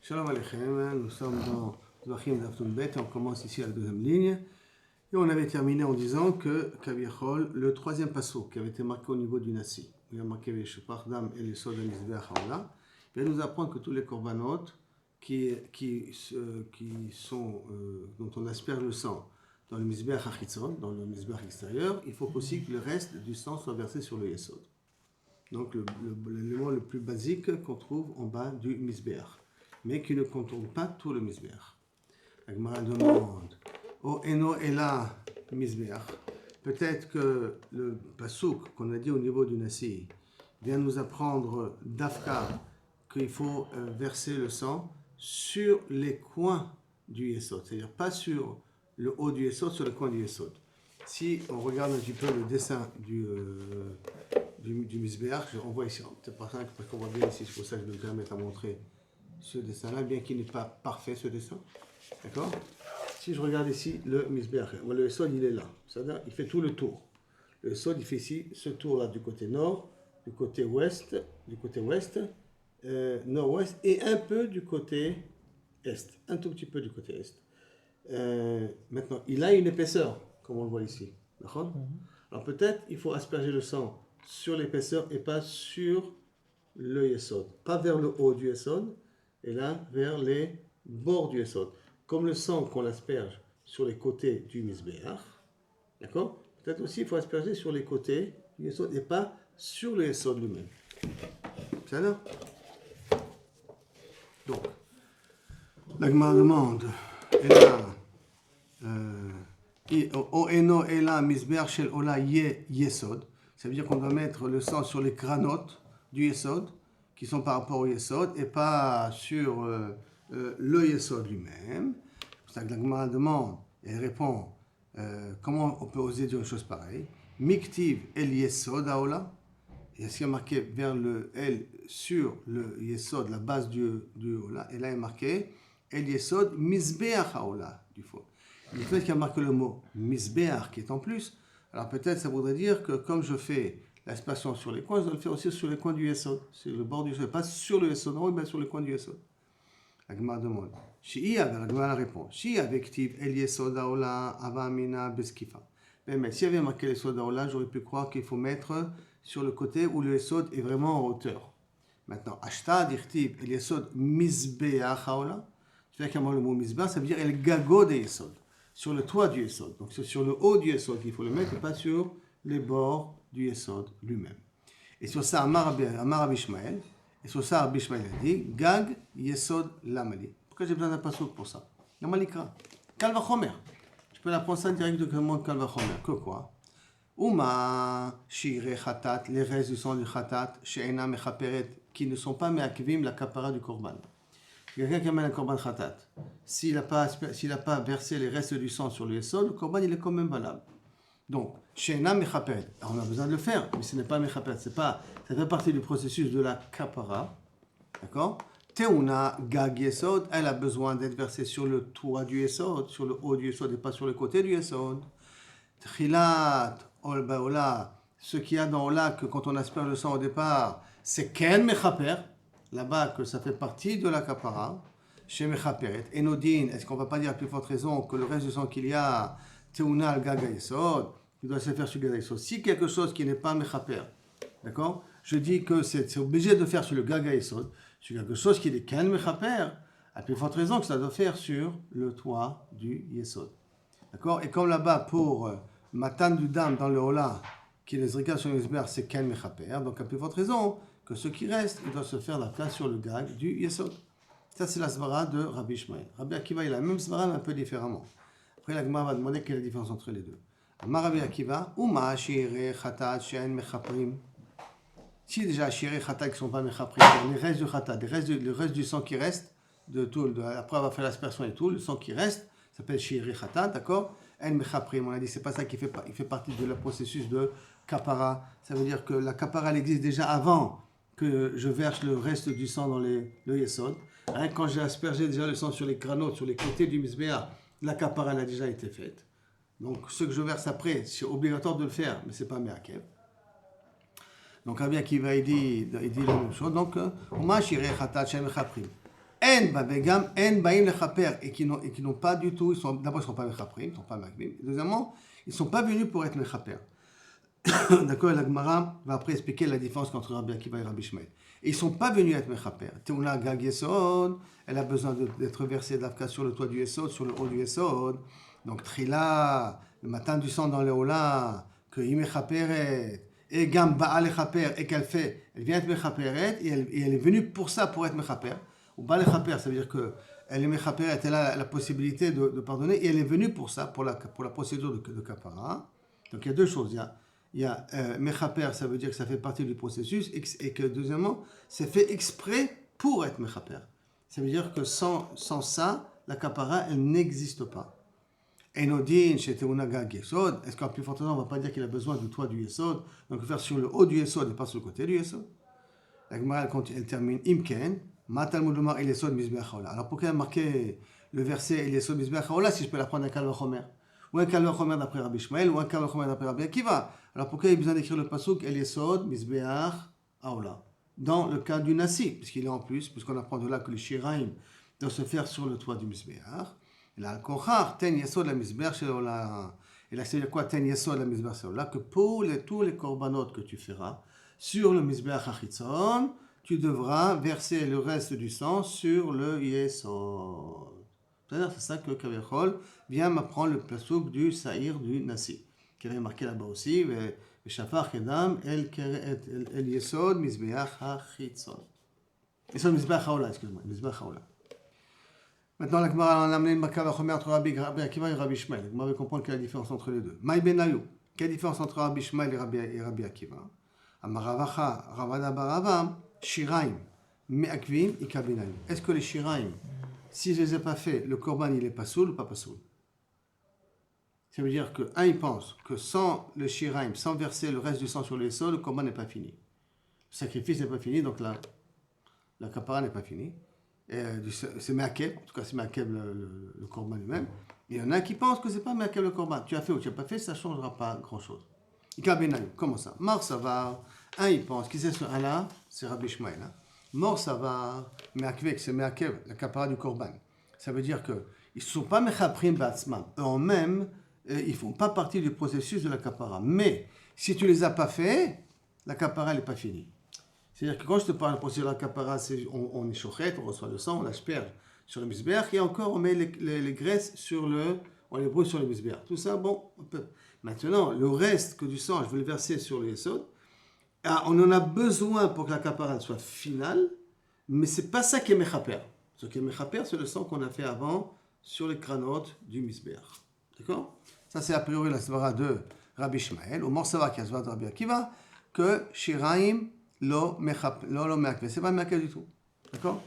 Shalom Aleichem, nous sommes dans Zvachim Daf Nun Bet, on commence ici à la deuxième ligne. Et on avait terminé en disant que Kaviachol, le troisième passo qui avait été marqué au niveau du Nassi, il y a marqué les Shepardam et les Sod et Mizbeach Haola, il va nous apprendre que tous les korbanot dont on asperge le sang dans le Mizbeach Hachitzon, dans le Mizbeach extérieur, il faut aussi que le reste du sang soit versé sur le Yesod. Donc l'élément le plus basique qu'on trouve en bas du Mizbeach, mais qui ne contourne pas tout le Mizbeach. La Gemara demande O Eno Ela Mizbeach. Peut-être que le pasouk qu'on a dit au niveau du Nassi vient nous apprendre d'Afka qu'il faut verser le sang sur les coins du Yesod, c'est-à-dire pas sur le haut du Yesod, sur le coin du Yesod. Si on regarde un petit peu le dessin du Mizbeach, on voit ici, c'est pas ça parce qu'on voit bien ici, c'est pour ça que je vais me permettre à montrer ce dessin-là, bien qu'il n'est pas parfait ce dessin, d'accord? Si je regarde ici le Mizbeach, le Yesod il est là, c'est-à-dire il fait tout le tour. Le Yesod il fait ici ce tour-là du côté nord, du côté ouest, nord-ouest et un peu du côté est, un tout petit peu du côté est. Maintenant, il a une épaisseur, comme on le voit ici, d'accord? Alors peut-être il faut asperger le sang sur l'épaisseur et pas sur le Yesod, pas vers le haut du Yesod, et là vers les bords du Yesod. Comme le sang qu'on asperge sur les côtés du Mizbeach, d'accord? Peut-être aussi il faut asperger sur les côtés du Yesod et pas sur le Yesod lui-même. C'est ça? Donc, la Gemara demande, et là, O eno ela mizbeach shel ola ye yesod. Ça veut dire qu'on doit mettre le sang sur les cranotes du yesod, qui sont par rapport au yesod, et pas sur le yesod lui-même. C'est pour ça que la Gemara demande, et elle répond, comment on peut oser dire une chose pareille? Miktiv el yesod haola. Et est-ce qu'il y a marqué vers le L sur le yesod, la base du haola, et là il est marqué el yesod mizbeach haola, du faux. Le fait qu'il y a marqué le mot Mizbeach qui est en plus, alors peut-être ça voudrait dire que comme je fais l'aspersion sur les coins, je dois le faire aussi sur les coins du Yesod, sur le bord du Yesod, pas sur le Yesod, non, mais sur les coins du Yesod. La Gemara demande, la Gemara répond, Si avec Tiv El Yesod Haola Avamina Beskifa. Mais s'il y avait marqué Yesod Haola, j'aurais pu croire qu'il faut mettre sur le côté où le Yesod est vraiment en hauteur. Maintenant, Ashta Dirtiv El Yesod Mizbeach Haola, c'est-à-dire qu'il y a le mot Mizbeach, ça veut dire El Gago de Yesod. Sur le toit du Yesod. Donc c'est sur le haut du Yesod qu'il faut le mettre et pas sur les bords du Yesod lui-même. Et sur ça, Amar Rabbi Ishmael, et sur ça, Rabbi Ishmael a dit, Gag Yesod Lamali. Pourquoi j'ai besoin d'un passouk pour ça? Lamalikra. Kal vachomer. Je peux l'apprendre ça directement Kal vachomer. Que quoi? Uma Shire Khatat, les restes du sang du Khatat, She'ena Mechaperet, qui ne sont pas me'akvim la kapara du Korban. Quelqu'un qui amène un korban khatat, s'il n'a pas versé les restes du sang sur le yesod, le korban il est quand même valable. Donc, she'ena mechaperet, on a besoin de le faire, mais ce n'est pas mechaperet, ça fait partie du processus de la kapara, d'accord? Teuna gag yesod, elle a besoin d'être versée sur le toit du yesod, sur le haut du yesod et pas sur le côté du yesod. Tchilat ol baola, ce qu'il y a dans Ola, que quand on asperge le sang au départ, c'est ken mechaper. Là-bas, que ça fait partie de la kapara, chez Mechaperet. Et Nodine, est-ce qu'on ne va pas dire à plus forte raison que le reste du sang qu'il y a, Teuna al-Gaga Yesod, il doit se faire sur le Gaga Yesod? Si quelque chose qui n'est pas Mechaper, d'accord? Je dis que c'est obligé de faire sur le Gaga Yesod, sur quelque chose qui est Ken Mechaper, à plus forte raison que ça doit faire sur le toit du Yesod. D'accord? Et comme là-bas, pour Matan du Dam dans le Hola, qui est les Zrika sur le Yesber, c'est Ken Mechaper, donc à plus forte raison que ce qui reste, il doit se faire la place sur le gag du Yesod. Ça, c'est la svara de Rabbi Ishmael. Rabbi Akiva, il a la même svara, mais un peu différemment. Après, la Gemara va demander quelle est la différence entre les deux. Amar Rabbi Akiva, Uma shire chatat she'en mechaprim. Si déjà shire chatat qui ne sont pas mechaprim, les restes du chatat, le reste du sang qui reste, après avoir fait l'aspersion et tout, le sang qui reste, s'appelle shire chatat, d'accord? En mechaprim, on a dit, c'est pas ça qui fait il fait partie de le processus de kapara. Ça veut dire que la kapara, elle existe déjà avant que je verse le reste du sang dans le yesod. Hein, quand j'ai aspergé déjà le sang sur les cranotes, sur les côtés du Mizbeach, la kapara a déjà été faite. Donc ce que je verse après, c'est obligatoire de le faire, mais c'est pas me'akev. Donc Rabbi Akiva il dit la même chose. Donc, Oma shirei chatat she'en mechaprim. En bavegam, en baim lechaper, et qui n'ont pas du tout, d'abord ils ne sont pas mechaprim, ils ne sont pas makvim. Deuxièmement, ils ne sont pas venus pour être mechaper. D'accord, la Gemara va après expliquer la différence entre Rabbi Akiva et Rabbi Ishmael. Et ils ne sont pas venus être mechaper. Teuna gag yesod, elle a besoin d'être versée d'Afka sur le toit du yesod, sur le haut du yesod. Donc trila, le matin du sang dans le Ola, que y mechaperet, et gam ba'a lechaper, et qu'elle fait, elle vient être mechaperet, et elle est venue pour ça, pour être mechaper. Ou ba'a lechaper, ça veut dire que elle est mechaperet, elle a la possibilité de pardonner, et elle est venue pour ça, pour la procédure de kapara. Donc il y a deux choses. Il y a mechaper, ça veut dire que ça fait partie du processus, et que deuxièmement, c'est fait exprès pour être mechaper. Ça veut dire que sans ça, la kapara, elle n'existe pas. Enodin, chez Teuna Gag Yesod, est-ce qu'en plus fortement, on ne va pas dire qu'il a besoin du toit du Yesod, donc faire sur le haut du Yesod et pas sur le côté du Yesod? La Gemara, elle termine Imken, Matalmud Lomar El Yesod Mizbeach Haola. Alors pourquoi il y a marqué le verset El Yesod Mizbeach Haola si je peux l'apprendre un Kal Vachomer? Ou un Kal Vachomer d'après Rabbi Ishmael, ou un Kal Vachomer d'après Rabbi Akiva? Alors pourquoi il y a besoin d'écrire le pasuk El Yesod Mizbeach Haola dans le cas du Nasi, puisqu'il est en plus, puisqu'on apprend de là que le Shiraim doit se faire sur le toit du Mizbeach. La Kochar, ten yesod la misber shelola. Et là, c'est quoi ten yesod la misber shelola? Que pour tous les korbanot que tu feras sur le misber hachitzon, tu devras verser le reste du sang sur le yesod. C'est-à-dire, c'est ça que Kavechol vient m'apprendre le pasuk du Saïr du Nasi, qui avait marqué là-bas aussi, Shafar kedam el yesod misber hachitzon. Yesod misber haola, excuse-moi, misber haola. Maintenant, la Gemara a amené une Makka Vachomer entre Rabbi Akiva et Rabbi Ishmael. La Gemara veut comprendre quelle est la différence entre les deux. Maï Benayu, quelle est la différence entre Rabbi Ishmael et Rabbi Akiva? Amaravacha, Ravada Barava, Shiraim, Me'akvim, Ika Benayu. Est-ce que les Shiraim, si je ne les ai pas faits, le korban il est pas soul ou pas soul? Ça veut dire que, il pense que sans le Shiraim, sans verser le reste du sang sur les sols, le korban n'est pas fini. Le sacrifice n'est pas fini, donc la kapara n'est pas finie. C'est Meakev, en tout cas c'est Meakev le korban lui-même. Il y en a qui pensent que c'est pas Meakev le korban. Tu as fait ou tu n'as pas fait, ça ne changera pas grand-chose. Ika Benayu, comment ça? Mort Savar, il pense, qui c'est ce là? C'est Rabbi Ishmael. Mort Savar, Meakev, c'est Meakev, la kapara du korban. Ça veut dire qu'ils ne sont pas Mechaprim Ba'atzmam. Eux-mêmes, ils ne font pas partie du processus de la kapara. Mais si tu ne les as pas fait, la kapara n'est pas finie. C'est-à-dire que quand je te parle de procédure de la kapara, on est chochet, on reçoit le sang, on l'asperge sur le misbeach, et encore on met les graisses on les brûle sur le misbeach. Tout ça, bon, on peut. Maintenant, le reste que du sang, je veux le verser sur le yesod. On en a besoin pour que la kapara soit finale, mais c'est pas ça qui est mechaper. Ce qui est mechaper, c'est le sang qu'on a fait avant sur les cranotes du misbeach. D'accord? Ça, c'est a priori la svara de Rabbi Ishmael, au Morsava qui a svara de Rabbi Akiva, que Shiraim lo meakve, c'est pas meakve du tout, d'accord?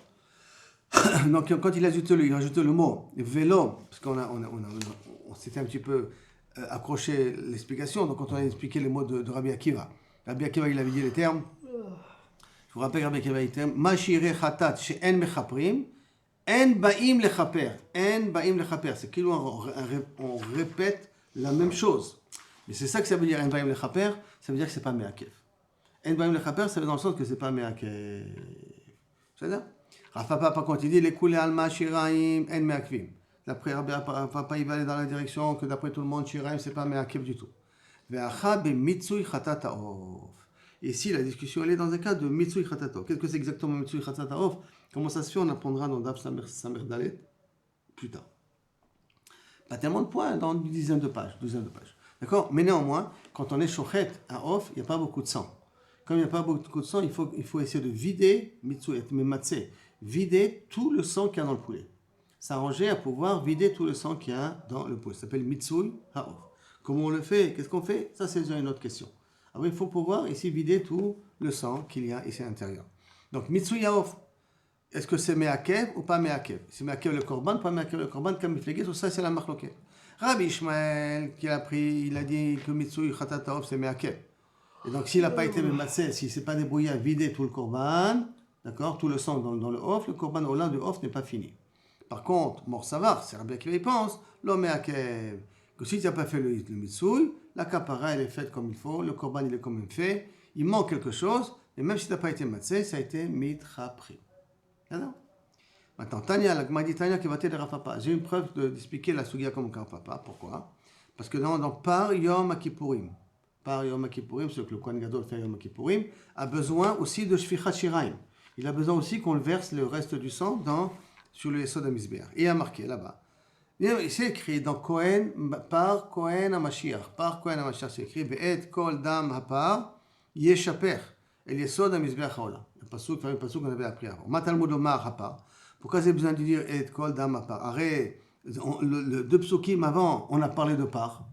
Donc quand il ajoute le mot vélo, parce qu'on s'était un petit peu accroché l'explication, donc quand on a expliqué les mots de Rabbi Akiva il avait dit les termes, je vous rappelle Rabbi Akiva il dit ma shireh chatat she'en mechaprim en ba'im lechaper, c'est qu'il on répète la même chose, mais c'est ça que ça veut dire en ba'im lechaper, ça veut dire que c'est pas meakve. En baim le chaper, ça veut dans le sens que c'est pas meakev. C'est ça? Rafa Papa, quand il dit les coulées alma shiraim en meakvim. D'après Papa, il va aller dans la direction que d'après tout le monde, shiraim, c'est pas meakev du tout. Ve'acha be mitsui chatata of. Ici, la discussion, elle est dans un cas de mitsui chatata of. Qu'est-ce que c'est exactement mitsui chatata of? Comment ça se fait? On apprendra dans Daf Samer Dalet plus tard. Pas tellement de points, dans une dizaine de pages. D'accord? Mais néanmoins, quand on est chochet à off, il n'y a pas beaucoup de sang. Comme il n'y a pas beaucoup de sang, il faut essayer de vider, vider tout le sang qu'il y a dans le poulet. S'arranger à pouvoir vider tout le sang qu'il y a dans le poulet. Ça s'appelle Mitsui Haof. Comment on le fait? Qu'est-ce qu'on fait? Ça, c'est déjà une autre question. Alors, il faut pouvoir ici vider tout le sang qu'il y a ici à l'intérieur. Donc, Mitsui Haof, est-ce que c'est Meakev ou pas Meakev? C'est Meakev le korban, pas Meakev le korban, comme il fait tout ça, c'est la marloquette. Rabbi Ishmael, qui a pris, il a dit que Mitsui Chatat Haof, c'est Meakev. Et donc, s'il n'a pas été mematzé, s'il ne s'est pas débrouillé à vider tout le korban, d'accord, tout le sang dans le off, le korban au lin du off n'est pas fini. Par contre, mort savar, c'est Rabbi Akiva, il pense, l'homme est akev, que si tu n'as pas fait le mitsouille, la kapara, elle est faite comme il faut, le korban, il est quand même fait, il manque quelque chose, et même si tu n'as pas été matzé, ça a été mitrapri. D'accord? Maintenant, Tania, la Gemara dit Tania qui va t'aider Rav Papa. J'ai une preuve d'expliquer la Sugia comme Rav Papa. Pourquoi? Parce que dans Par Yom Kippourim, Par Yom Kippourim, ce que le Kohen Gadol fait Yom Kippourim, a besoin aussi de Shfichat Shiraim. Il a besoin aussi qu'on le verse le reste du sang sur le Yesod HaMizbeach. Et il y a marqué là-bas. C'est écrit dans Kohen, par Kohen HaMashiach. Par Kohen HaMashiach, c'est écrit Be'et Kol Dam HaPar Yeshaper. El Yesod HaMizbeach HaOla. Le pasuk qu'on avait appris avant. Matalmud Omar HaPar. Pourquoi j'ai besoin de dire Et Kol Dam HaPar? Arrête, le deux psukim avant, on a parlé de par.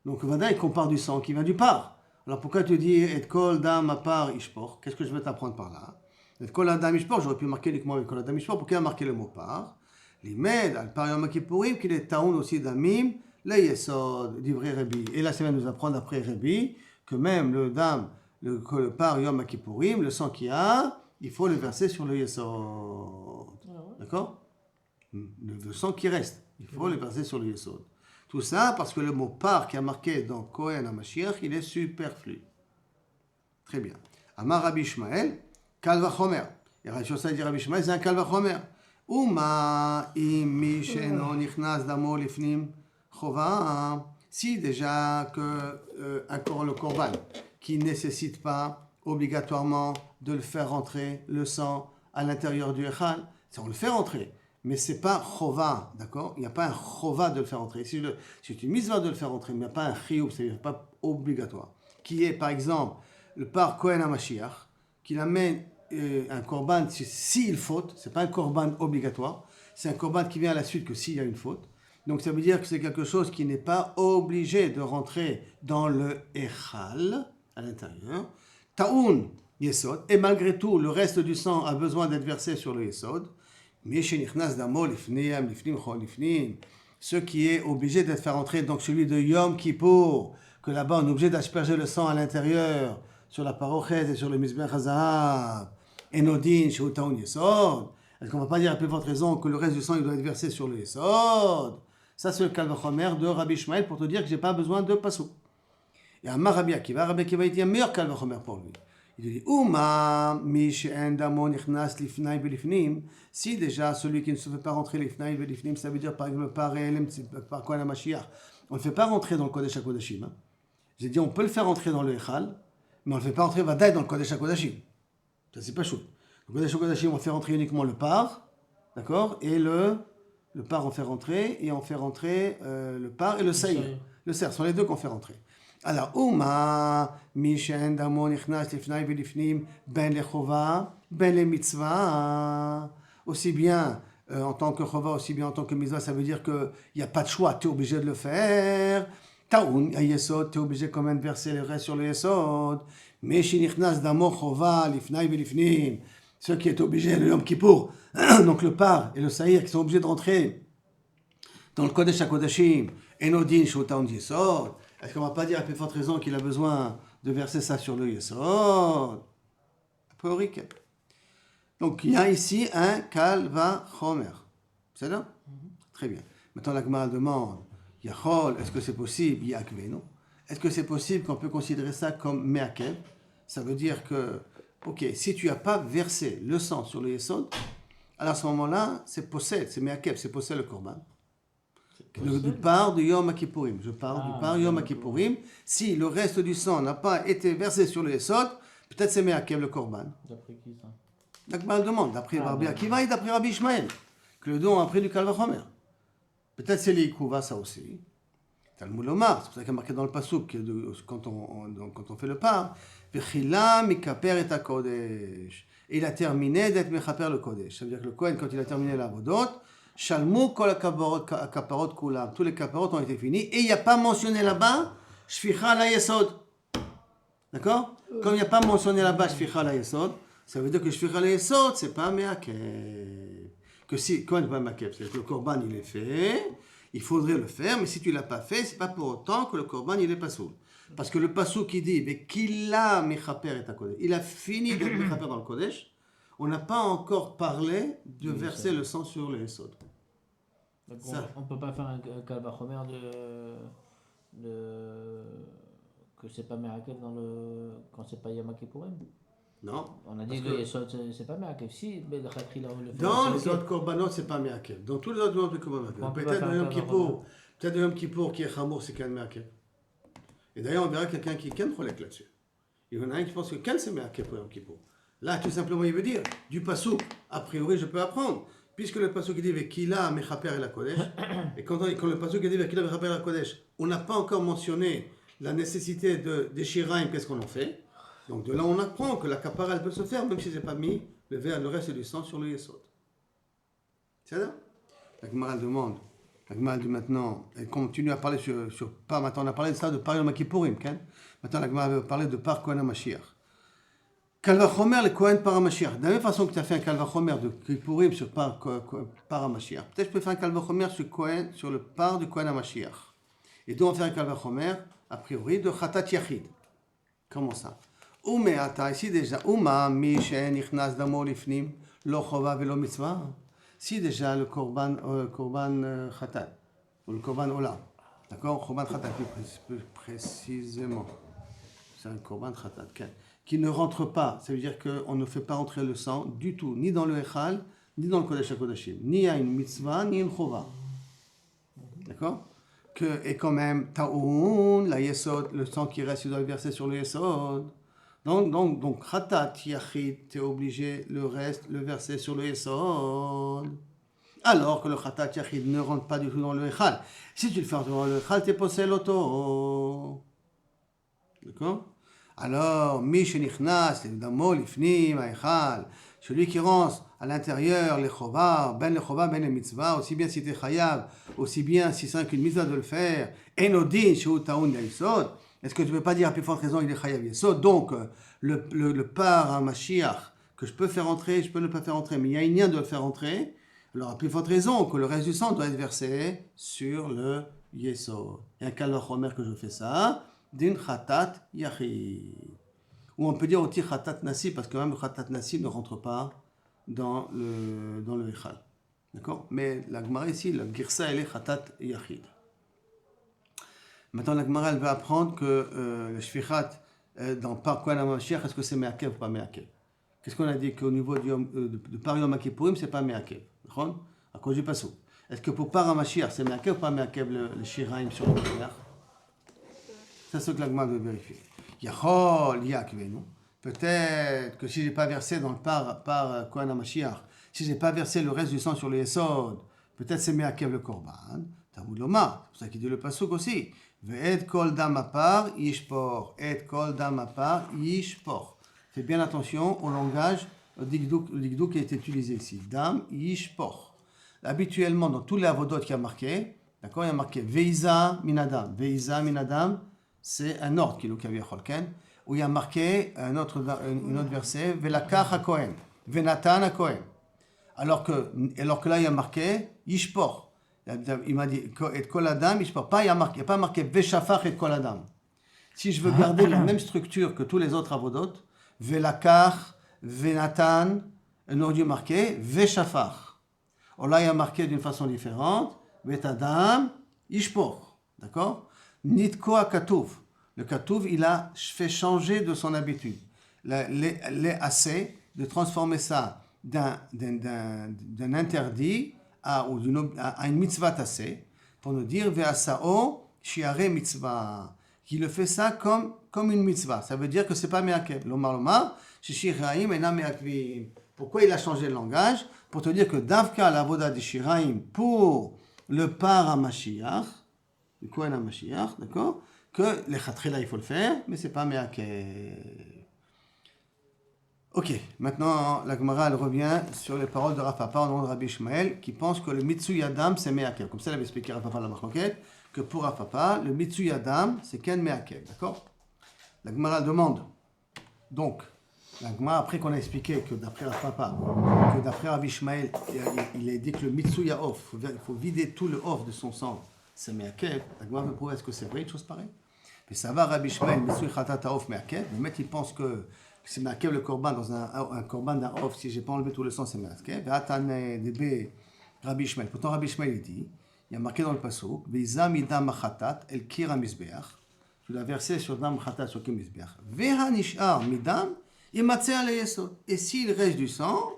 Donc Vada, il compare du sang qui vient du par. Alors pourquoi tu dis Et Kol Dam HaPar Ishpor? Qu'est-ce que je vais t'apprendre par là? Et Kol Adam Ishpor, j'aurais pu marquer uniquement avec Kol Adam Ishpor. Pourquoi il a marqué le mot par? L'Imed, al par Yom Kippourim, qu'il est taoun aussi d'amim, le Yesod, d'Ivri Rabbi. Et là, ça vient nous apprendre après Rabbi que même le par Yom Kippourim, le sang qu'il y a, il faut le verser sur le Yesod. D'accord? Le sang qui reste, il faut le verser sur le Yesod. Tout ça parce que le mot par qui est marqué dans Kohen HaMashiach, il est superflu. Très bien. Amar Rabbi Ishmael, Kal Vachomer. Et Rabbi Shosai dit Rabbi Ishmael, c'est un Kal Vachomer. Uma imi sheno nichnas damo lifnim chova. Si déjà le korban qui ne nécessite pas obligatoirement de le faire rentrer le sang à l'intérieur du echal, on le fait rentrer, mais c'est pas chova, d'accord? Il n'y a pas un chova de le faire rentrer. C'est une mitzvah de le faire rentrer, mais il n'y a pas un chiyuv, c'est-à-dire pas obligatoire. Qui est par exemple le par Kohen HaMashiach, qui l'amène un korban s'il faute, c'est pas un korban obligatoire, c'est un korban qui vient à la suite que s'il y a une faute. Donc ça veut dire que c'est quelque chose qui n'est pas obligé de rentrer dans le echal, à l'intérieur. Taoun yesod, et malgré tout, le reste du sang a besoin d'être versé sur le yesod. Mais chez nichnas damo lifnim chol lifnim, ce qui est obligé d'être fait rentrer, donc celui de Yom Kippour, que là-bas on est obligé d'asperger le sang à l'intérieur, sur la parochet et sur le mizbeach hazahav. Enodin, chez Taoun Yesod. Est-ce qu'on ne va pas dire à plus forte raison que le reste du sang il doit être versé sur le Yesod? Ça, c'est le Kal Vachomer de Rabbi Ishmael pour te dire que je n'ai pas besoin de pasuk. Et Amar Rabbi Akiva, il dit un meilleur Kal Vachomer pour lui. Il dit Uma, mi she'en damo nichnas lifnai velifnim. Si déjà celui qui ne se fait pas rentrer lifnai velifnim, ça veut dire par exemple par Kohen HaMashiach, on ne le fait pas rentrer dans le Kodesh HaKodashim. Hein. J'ai dit on peut le faire rentrer dans le Echal, mais on ne le fait pas rentrer Vadaï dans le Kodesh HaKodashim. Ça, c'est pas chaud. Le Kodesh HaKodashim, on fait rentrer uniquement le par, d'accord? Et le par, on fait rentrer, et on fait rentrer le par et le saïr. Le ser, ce sont les deux qu'on fait rentrer. Alors, Uma, Mishen, Damon, Ichnas, Lifnai, Velifnim, Ben le Chova, Ben le Mitzvah. Aussi bien en tant que Chova, aussi bien en tant que Mitzvah, ça veut dire qu'il n'y a pas de choix, tu es obligé de le faire. Taoun, à Yesod, tu es obligé quand même de verser le reste sur le Yesod. Mais chez Nichnas Damo Chova, Lifnai Velifnim, ceux qui est obligé le Yom Kippour, donc le par et le saïr qui sont obligés de rentrer dans le Kodesh HaKodashim, Enodin Shotaun Yesod, est-ce qu'on ne va pas dire à plus forte raison qu'il a besoin de verser ça sur le Yesod? Donc il y a ici un Kal Vachomer. C'est là? Très bien. Maintenant la Gemara demande, Yachol, est-ce que c'est possible? Yakveno. Est-ce que c'est possible qu'on peut considérer ça comme me'akev? Ça veut dire que, ok, si tu n'as pas versé le sang sur le yesod, alors à ce moment-là, c'est possède, c'est me'akev, c'est possède le korban. Du part de Yom Kippourim. Je parle du part Yom Kippourim. Si le reste du sang n'a pas été versé sur le yesod, peut-être c'est me'akev le korban. D'après qui ça? Donc, on demande, d'après Rabbi Akiva et d'après Rabbi Ishmael, que le don a pris du Kal Vachomer. Peut-être c'est l'Ikouva, ça aussi. Talmud Omar, c'est pour ça qu'il y a marqué dans le pasuk quand on fait le par, Vechila mikaper et kodesh. Et il a terminé d'être mechaper le kodesh. Ça veut dire que le Kohen, quand il a terminé la vodot, shalmu kol kaparot kulam. Tous les kaparot ont été finis. Et il n'y a pas mentionné là-bas, shficha la yesod. D'accord? Comme il n'y a pas mentionné là-bas, shficha la yesod, ça veut dire que shficha la yesod, c'est pas meakev. Que si, Kohen n'est pas meakev, c'est-à-dire que le korban il est fait. Il faudrait le faire, mais si tu ne l'as pas fait, ce n'est pas pour autant que le korban il est pasoul. Parce que le pasoul qui dit qu'il a mechaper et kodesh, il a fini d'être mechaper dans le kodesh, on n'a pas encore parlé de verser le sang sur le yesod. On ne peut pas faire un Kal Vachomer que c'est pas Merakel quand c'est pas Yom Kippourim. Non. On a dit que le Yesod, c'est pas Meakev. Si, mais le dans les autres korbanot, c'est pas Meakev. Dans tous les autres korbanot. Peut-être dans Yom Kippour qui est Chamour, c'est Ken Meakev. Et d'ailleurs, on verra quelqu'un qui est Ken Cholek là-dessus. Il y en a un qui pense que Ken c'est Meakev pour Yom Kippour. Là, tout simplement, il veut dire, du Passouk, a priori, je peux apprendre. Puisque le Passouk dit Vekila Mechaper et la Kodesh, et quand le Passouk dit Vekila Mechaper et la Kodesh, on n'a pas encore mentionné la nécessité des Shiraim, qu'est-ce qu'on en fait. Donc de là, on apprend que la kapara, elle peut se faire, même si je n'ai pas mis le reste du sang sur le Yesod. C'est ça? La Gemara demande, la Gemara dit maintenant, elle continue à parler sur par, maintenant on a parlé de ça, de par Yom Kippourim, maintenant la Gemara veut parler de par Kohen HaMashiach. Kalvachomer, le Kohen par HaMashiach. De la même façon que tu as fait un Kalvachomer de Kippourim sur par HaMashiach, peut-être je peux faire un Kalvachomer sur le par du Kohen HaMashiach. Et donc on fait un Kalvachomer, a priori, de Khatat Yachid. Comment ça? Umeata, ici déjà, Uma, Mishen, Ichnas, Damo, Lifnim, Lo Chova, Velo Mitzvah. Si déjà le Korban Khatat, ou le Korban Olam, d'accord? Korban Khatat, plus précisément. C'est un Korban Khatat, qui ne rentre pas. Ça veut dire qu'on ne fait pas entrer le sang du tout, ni dans le Echal, ni dans le Kodesh HaKodashim. Ni à une Mitzvah, ni à une Chova. D'accord? Et quand même, Ta'oun, la Yesod, le sang qui reste, il doit le verser sur le Yesod. Donc, Khatat Yachid, tu es obligé le reste, le verser sur le Yesod. Alors que le Khatat Yachid ne rentre pas du tout dans le Echal. Si tu le fais entrer dans le Echal, tu es possède l'auto. D'accord? Alors, Mishenichnas, Damo, Lifnim, Echal, celui qui rentre à l'intérieur, les Chova, ben les mitzvah, aussi bien si tu es chayav, aussi bien si c'est qu'une mitzvah de le faire, Enodin, Shu Taoun Yesod. Est-ce que tu ne peux pas dire à plus forte raison, il est chayav Yesod? Donc, le par à Mashiach, que je peux faire entrer, je peux ne pas faire entrer, mais il y a une lien de le faire entrer, alors à plus forte raison que le reste du sang doit être versé sur le Yesod. Il y a un Kalach Omer que je fais ça, din Khatat Yachid. Ou on peut dire aussi Khatat Nasi, parce que même le Khatat Nasi ne rentre pas dans le Echal. D'accord? Mais la Gemara ici, la Girsa, elle est Khatat Yachid. Maintenant, la Gemara, elle va apprendre que le Shfichat, dans Par Kohen HaMashiach, est-ce que c'est Meakev ou pas Meakev? Qu'est-ce qu'on a dit? Qu'au niveau de Par Yom Kippourim, c'est pas Meakev. D'accord? À cause du Passou. Est-ce que pour Par HaMashiach, c'est Meakev ou pas Meakev le Shiraim sur le Meakev? C'est ce que la Gemara doit vérifier. Yachol, Yakvenu. Peut-être que si je n'ai pas versé dans le par Kohen HaMashiach, si je n'ai pas versé le reste du sang sur le Yesod, peut-être c'est Meakev le Korban. Talmud Lomar, c'est pour ça qu'il dit le pasuk aussi. Ve'ed kol dam apar yishpor. Et kol dam apar yishpor. Fais bien attention au langage, au digdouk qui est utilisé ici. Dam yishpor. Habituellement, dans tous les avodot qui a marqué, d'accord, il y a marqué Veiza minadam. Veiza minadam, c'est un ordre qui est le Kavir Cholken, où il y a marqué un autre verset, Velakach HaKohen, Venatan HaKohen. Alors que là, il y a marqué Yishpor. Il m'a dit, et Kol Adam, Yishpor. Il n'y a pas marqué Veshafach et Kol Adam. Si je veux garder la même structure que tous les autres avodot, Velakach, Venatan, on aurait dû marquer Veshafach. Or là, il y a marqué d'une façon différente, Vetadam, Yishpor. D'accord? Nitko Katouf. Le Katouf, il a fait changer de son habitude. Les assez, de transformer ça d'un interdit à une mitzvah tassé, pour nous dire Ve'asao shiare mitzvah. Qui le fait ça comme une mitzvah. Ça veut dire que c'est pas meakev. Lomar, shishiraim ena meakvim. Pourquoi il a changé le langage? Pour te dire que davka la voda de shiraim pour le par HaMashiach, le Kohen HaMashiach, d'accord? Que les khatrila il faut le faire, mais c'est pas meakev. Ok, maintenant la Gemara elle revient sur les paroles de Rav Papa au nom de Rabbi Ishmael qui pense que le Mitsuy Adam c'est meakev. Comme ça, il avait expliqué Rav Papa la marloquette que pour Rav Papa, le Mitsuy Adam c'est ken meakev, d'accord? La Gemara demande, donc, la Gemara après qu'on a expliqué que d'après Rav Papa, que d'après Rabbi Ishmael, il a dit que le Mitsuy Off, il faut vider tout le off de son sang, c'est meakev. La Gemara me prouve est-ce que c'est vrai une chose pareille? Puis ça va Rabbi Ishmael, Mitsuy Khatat Off meakev, le maître il pense que c'est meakev le korban dans un korban d'un off, si j'ai pas enlevé tout le sang, c'est meakev. Rabbi Ishmael. Pourtant, Rabbi Ishmael il dit, il y a marqué dans le pasuk, Veiza midam khatat el kir hamizbeach. Tu l'as versé sur dam khatat sur le mizbeach. Veha nishar midam Imatzeh al yesod. Et s'il reste du sang,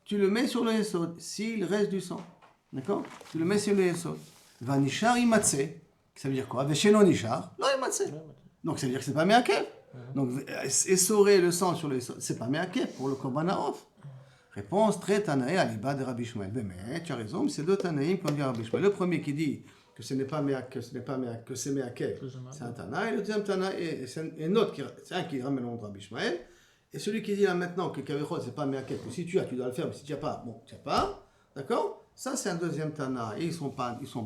tu le mets sur le yesod. S'il reste du sang, d'accord? Tu le mets sur le yesod. Va nishar imatzeh. Ça veut dire quoi? Vesheno nishar, lo imatzeh. Donc ça veut dire que c'est pas meakev. Donc essorer le sang sur le yesod, c'est pas meakev pour le korban haof. Réponse très Tanaï à l'Iba de Rabbi Shmuel. Mais tu as raison, mais c'est deux Tanaïm qui ont dit à Rabbi Shmuel. Le premier qui dit que ce n'est pas que c'est Meakev, c'est un Tanaï. Le deuxième Tanaï, c'est un autre c'est un qui ramène le nom de Rabbi Shmuel. Et celui qui dit là maintenant que Kavechol, c'est pas Meakev, que si tu as, tu dois le faire, mais si tu n'as pas, bon, tu n'as pas. D'accord? Ça, c'est un deuxième Tanaï. Et ils sont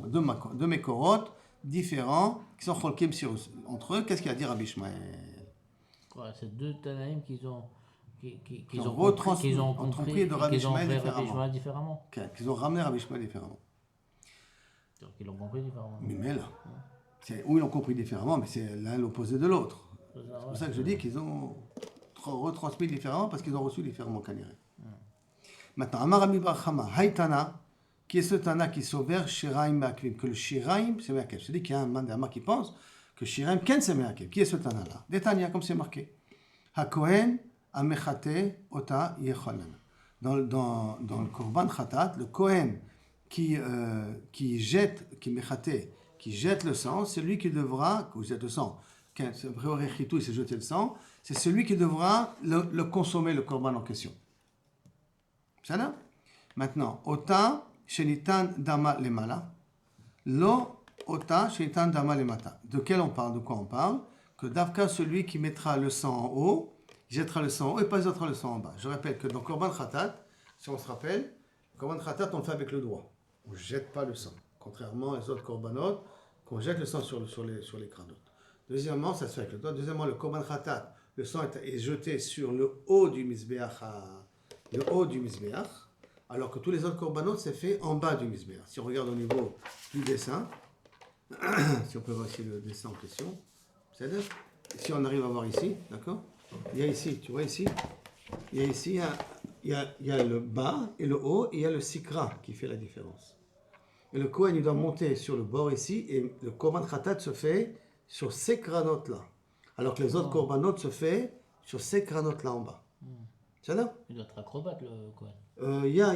deux Mekorot différents qui sont cholkim entre eux. Qu'est-ce qu'il a dit Rabbi Shmuel? C'est deux Tanaïm qui ont compris de Rabbi Shmuel différemment. Qu'ils ont ramené Rabbi Shmuel différemment. Donc ils l'ont compris différemment. Mais là, ils l'ont compris différemment, mais c'est l'un l'opposé de l'autre. C'est pour ça que je dis qu'ils ont retransmis différemment parce qu'ils ont reçu différemment Kaniré. Maintenant, Amar Rabbi Bar Chama, Haïtana, qui est ce Tana qui s'opère Shiraim Me'akvim, que le Shiraim c'est Me'akev. Je dis qu'il y a un Mandama qui pense que Shiraim Ken c'est Me'akev. Qui est ce Tana là? Détania, comme c'est marqué. HaKohen Amechate Ota Yecholan. Dans le Korban Khatat, le Kohen qui jette le sang, c'est lui qui devra, qui jette le sang, il s'est jeté le sang, c'est celui qui devra le consommer, le Korban en question. C'est ça? Maintenant, Ota Shenitan Dama Lemala, Lo Ota Shenitan Dama Lemata. De quel on parle? De quoi on parle? Que Davka, celui qui mettra le sang en haut, il jettera le sang en haut et pas jettera le sang en bas. Je répète que dans Korban Khatat, si on se rappelle, Korban Khatat, on le fait avec le doigt. On ne jette pas le sang. Contrairement aux autres Korbanot, qu'on jette le sang sur les crânotes. Deuxièmement, ça se fait avec le doigt. Deuxièmement, le Korban Khatat, le sang est jeté sur le haut du Mizbeach, alors que tous les autres Korbanot, c'est fait en bas du Mizbeach. Si on regarde au niveau du dessin, si on peut voir ici le dessin en question, c'est-à-dire, si on arrive à voir ici, d'accord? Il y a ici, tu vois ici, il y a le bas et le haut, et il y a le sikra qui fait la différence. Et le Kohen, il doit monter sur le bord ici, et le Korban Khatat se fait sur ces cranotes-là. Alors que les autres Korbanot se fait sur ces cranotes-là en bas. C'est là? Il doit être acrobate, le Kohen. Il y a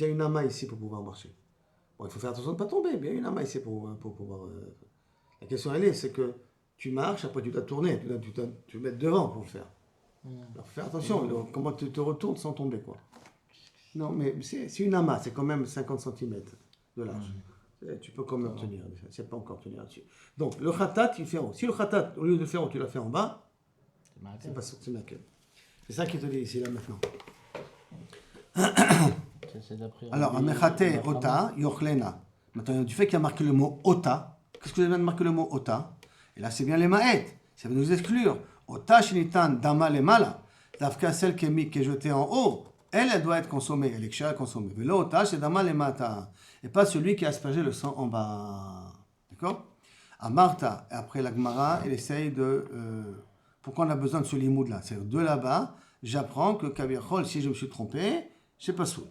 une amas ici pour pouvoir marcher. Bon, il faut faire attention de ne pas tomber, mais il y a une amas ici pour pouvoir... La question, c'est que tu marches, après tu dois tourner, tu dois te mettre devant pour le faire. Alors fais attention, comment tu te retournes sans tomber, quoi. Non, mais c'est une amas, c'est quand même 50 cm de large. Tu peux quand même tenir, c'est pas encore tenir là-dessus. Donc le khatat, il fait en haut. Si le khatat, au lieu de le faire en haut, tu l'as fait en bas, c'est pas sorti de c'est ça qu'il te dit ici, là, maintenant. Alors, amechate ota, yochlena. Maintenant, du fait qu'il y a marqué le mot ota, qu'est-ce que vous avez de marquer le mot ota? Et là, c'est bien les maët. Ça veut nous exclure. Ota shinitan dama lemala. Davka, celle qui est jetée en haut, elle doit être consommée. Elle est chère à consommer. Mais l'ota, c'est dama lemata. Et pas celui qui a aspergé le sang en bas. D'accord? À Martha, après la Gemara, elle essaye de... pourquoi on a besoin de ce limoud-là? C'est-à-dire, de là-bas, j'apprends que Kabirchol, si je me suis trompé, c'est pas sourd.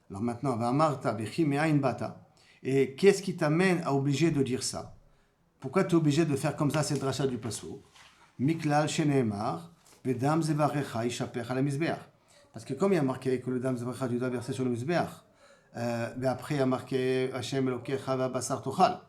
Alors maintenant, va Martha, Bechi, Me'ain Bata. Et qu'est-ce qui t'amène à obliger de dire ça? Pourquoi tu es obligé de faire comme ça cette dracha du Passouk? Miklal Sheneemar, Vedam Zevarecha, Ishaper à la Mizbeach. Parce que comme il y a marqué que le Dam Zevarecha, tu dois verser sur le Mizbeach, mais après il y a marqué Hashem Elokecha va Basar Tochal.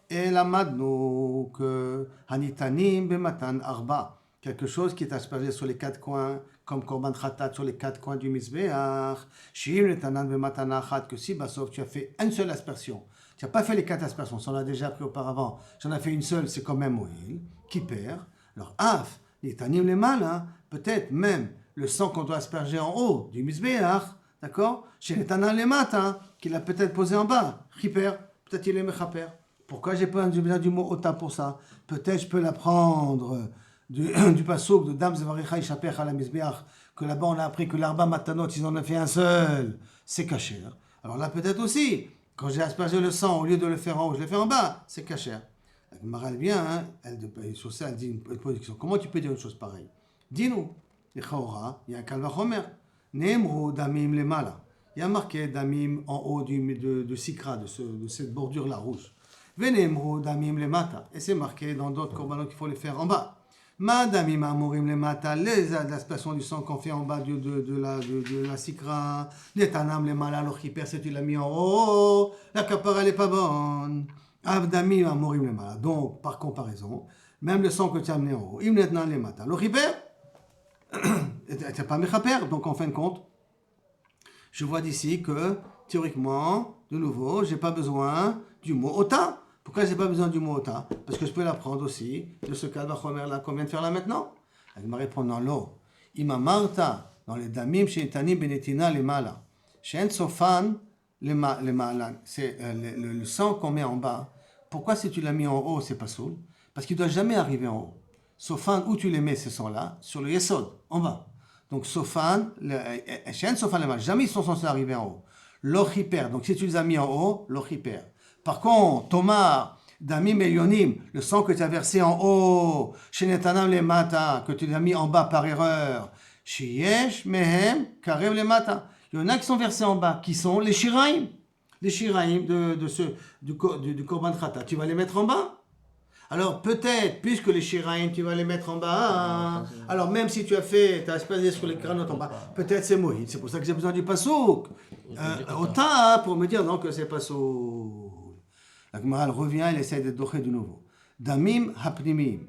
Et la madnou que Hanitanim Bematan Arba, quelque chose qui est aspergé sur les quatre coins, comme Korban Khatat sur les quatre coins du Mizbeach, Shim Netanan Bematan Achat, que si Bassof tu as fait une seule aspersion. Tu n'as pas fait les 4 aspersions, ça on l'a déjà appris auparavant. J'en ai fait une seule, c'est quand même Moïl, qui perd. Alors, Af, les Tanim les mal, peut-être même le sang qu'on doit asperger en haut du Mizbeach, d'accord? Chez les Tanan les mat, qu'il a peut-être posé en bas, Chiper, peut-être il est Mechaper. Pourquoi j'ai pas besoin du mot Ota pour ça? Peut-être je peux l'apprendre du Passouk de Dam Zevarecha Ishaper à la Mizbeach, que là-bas on a appris que l'Arba Matanot, ils en ont fait un seul, c'est caché. Alors là, peut-être aussi. Quand j'ai aspergé le sang, au lieu de le faire en haut, je l'ai fait en bas, c'est caché. La Gemara, elle vient, sur ça, elle dit une question. Comment tu peux dire une chose pareille? Dis-nous, il y a un kalvachomer. Neemru damim lemala. Il y a marqué damim en haut de sikra, de cette bordure-là rouge. Veneemru damim lemata. Et c'est marqué dans d'autres korbanot qu'il faut les faire en bas. Madame Mamourim les mata, les aspersions du sang qu'on fait en bas de la sikra, les tanam les malas, l'orchipère, si tu l'as mis en haut, la capara elle n'est pas bonne. Avdami Mamourim les malas. Donc, par comparaison, même le sang que tu as amené en haut, il n'est pas les mata. L'orchipère, c'est pas mechaper. Donc, en fin de compte, je vois d'ici que, théoriquement, de nouveau, j'ai pas besoin du mot ota. Pourquoi j'ai pas besoin du mot ota? Parce que je peux l'apprendre aussi de ce calva chomer là qu'on vient de faire là maintenant. Elle me répond dans l'eau. Ima marta, dans les damim sheitani benetina les mala. Shen sofan les mala. C'est le sang qu'on met en bas. Pourquoi si tu l'as mis en haut, c'est pas soul? Parce qu'il doit jamais arriver en haut. Sofan, où tu les mets, ce sang-là? Sur le yesod, en bas. Donc sofan, Shen sofan les mala. Jamais ils sont censés arriver en haut. L'ochiper, donc si tu les as mis en haut, l'ochiper. Par contre, Thomas, Damim et Yonim, le sang que tu as versé en haut, chez Netanam les mata, que tu as mis en bas par erreur, chez Yesh, Mehem, Karev les mata. Il y en a qui sont versés en bas, qui sont les Shiraim. Les Shiraim du Korban Khata. Tu vas les mettre en bas? Alors peut-être, puisque les Shiraim, tu vas les mettre en bas, alors même si tu as aspergé sur les crânes en bas, peut-être c'est Moïd. C'est pour ça que j'ai besoin du pasouk. Autant pour me dire non que c'est pasouk. La Gemara revient, elle essaie de docher de nouveau. Damim hapnimim,